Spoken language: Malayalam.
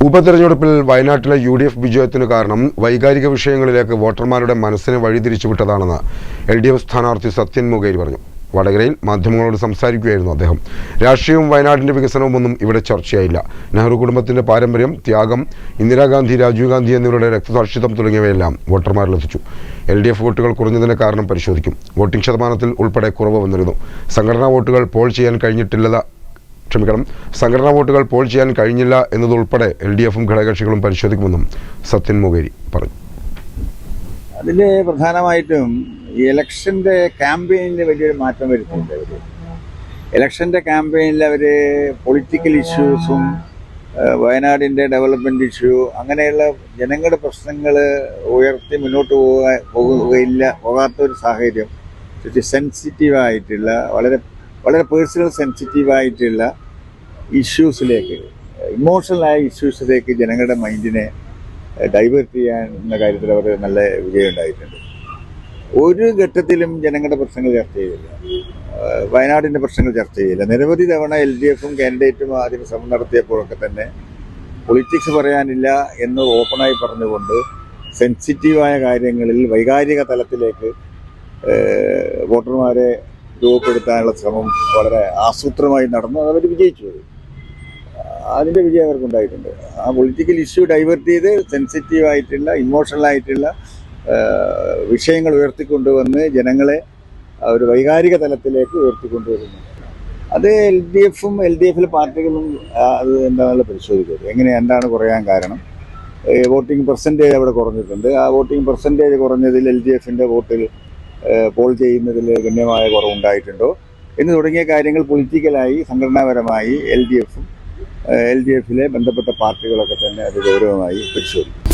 ഉപതെരഞ്ഞെടുപ്പിൽ വയനാട്ടിലെ UDF വിജയത്തിനു കാരണം വൈകാരിക വിഷയങ്ങളിലേക്ക് വോട്ടർമാരുടെ മനസ്സിനെ വഴിതിരിച്ചുവിട്ടതാണെന്ന് LDF സ്ഥാനാർത്ഥി സത്യൻ മുഖേരി പറഞ്ഞു. വടകരയിൽ മാധ്യമങ്ങളോട് സംസാരിക്കുകയായിരുന്നു അദ്ദേഹം. രാഷ്ട്രീയവും വയനാടിന്റെ വികസനവുമൊന്നും ഇവിടെ ചർച്ചയായില്ല. നെഹ്റു കുടുംബത്തിന്റെ പാരമ്പര്യം, ത്യാഗം, ഇന്ദിരാഗാന്ധി, രാജീവ് ഗാന്ധി എന്നിവരുടെ രക്തസാക്ഷിത്വം തുടങ്ങിയവയെല്ലാം വോട്ടർമാരിലെത്തിച്ചു. LDF വോട്ടുകൾ കുറഞ്ഞതിന് കാരണം പരിശോധിക്കും. വോട്ടിംഗ് ശതമാനത്തിൽ ഉൾപ്പെടെ കുറവ് വന്നിരുന്നു. സംഘടനാ വോട്ടുകൾ പോൾ ചെയ്യാൻ കഴിഞ്ഞില്ല എന്നതുൾപ്പെടെ LDFും ഘടകകക്ഷികളും പരിശോധിക്കുമെന്നും സത്യൻ മുഖേരി പറഞ്ഞു. അതിൽ പ്രധാനമായിട്ടും ഈ ഇലക്ഷൻ്റെ ക്യാമ്പയിനിൽ വലിയൊരു മാറ്റം വരുത്തുന്നുണ്ട്. ഇലക്ഷൻ്റെ ക്യാമ്പയിനിൽ അവർ പൊളിറ്റിക്കൽ ഇഷ്യൂസും വയനാടിൻ്റെ ഡെവലപ്മെൻറ്റ് ഇഷ്യൂ അങ്ങനെയുള്ള ജനങ്ങളുടെ പ്രശ്നങ്ങൾ ഉയർത്തി മുന്നോട്ട് പോകാത്തൊരു സാഹചര്യം, സെൻസിറ്റീവായിട്ടുള്ള വളരെ പേഴ്സണൽ സെൻസിറ്റീവായിട്ടുള്ള ഇഷ്യൂസിലേക്ക്, ഇമോഷണലായ ഇഷ്യൂസിലേക്ക് ജനങ്ങളുടെ മൈൻഡിനെ ഡൈവേർട്ട് ചെയ്യാനുള്ള കാര്യത്തിൽ അവർ നല്ല വിജയം ഉണ്ടായിട്ടുണ്ട്. ഒരു ഘട്ടത്തിലും ജനങ്ങളുടെ പ്രശ്നങ്ങൾ ചർച്ച ചെയ്തില്ല, വയനാടിൻ്റെ പ്രശ്നങ്ങൾ ചർച്ച ചെയ്യില്ല. നിരവധി തവണ LDFും കാൻഡിഡേറ്റും ആദ്യം ശ്രമം നടത്തിയപ്പോഴൊക്കെ തന്നെ പൊളിറ്റിക്സ് പറയാനില്ല എന്ന് ഓപ്പണായി പറഞ്ഞുകൊണ്ട് സെൻസിറ്റീവായ കാര്യങ്ങളിൽ വൈകാരിക തലത്തിലേക്ക് വോട്ടർമാരെ രൂപപ്പെടുത്താനുള്ള ശ്രമം വളരെ ആസൂത്രമായി നടന്നു. അവർ വിജയിച്ചു. അതിൻ്റെ വിജയം അവർക്കുണ്ടായിട്ടുണ്ട്. ആ പൊളിറ്റിക്കൽ ഇഷ്യൂ ഡൈവേർട്ട് ചെയ്ത് സെൻസിറ്റീവായിട്ടുള്ള ഇമോഷണലായിട്ടുള്ള വിഷയങ്ങൾ ഉയർത്തിക്കൊണ്ടുവന്ന് ജനങ്ങളെ ഒരു വൈകാരിക തലത്തിലേക്ക് ഉയർത്തിക്കൊണ്ടുവരുന്നു. അത് LDFും LDFിലെ പാർട്ടികളും അത് എന്താണെന്ന് പരിശോധിക്കുന്നത്. എന്താണ് കുറയാൻ കാരണം? വോട്ടിംഗ് പെർസെൻറ്റേജ് അവിടെ കുറഞ്ഞിട്ടുണ്ട്. ആ വോട്ടിംഗ് പെർസെൻറ്റേജ് കുറഞ്ഞതിൽ LDFിൻ്റെ വോട്ടിൽ പോൾ ചെയ്യുന്നതിൽ ഗണ്യമായ കുറവുണ്ടായിട്ടുണ്ടോ എന്ന് തുടങ്ങിയ കാര്യങ്ങൾ പൊളിറ്റിക്കലായി സംഘടനാപരമായി LDFും LDFിലെ ബന്ധപ്പെട്ട പാർട്ടികളൊക്കെ തന്നെ അത് ഗൗരവമായി പരിശോധിക്കും.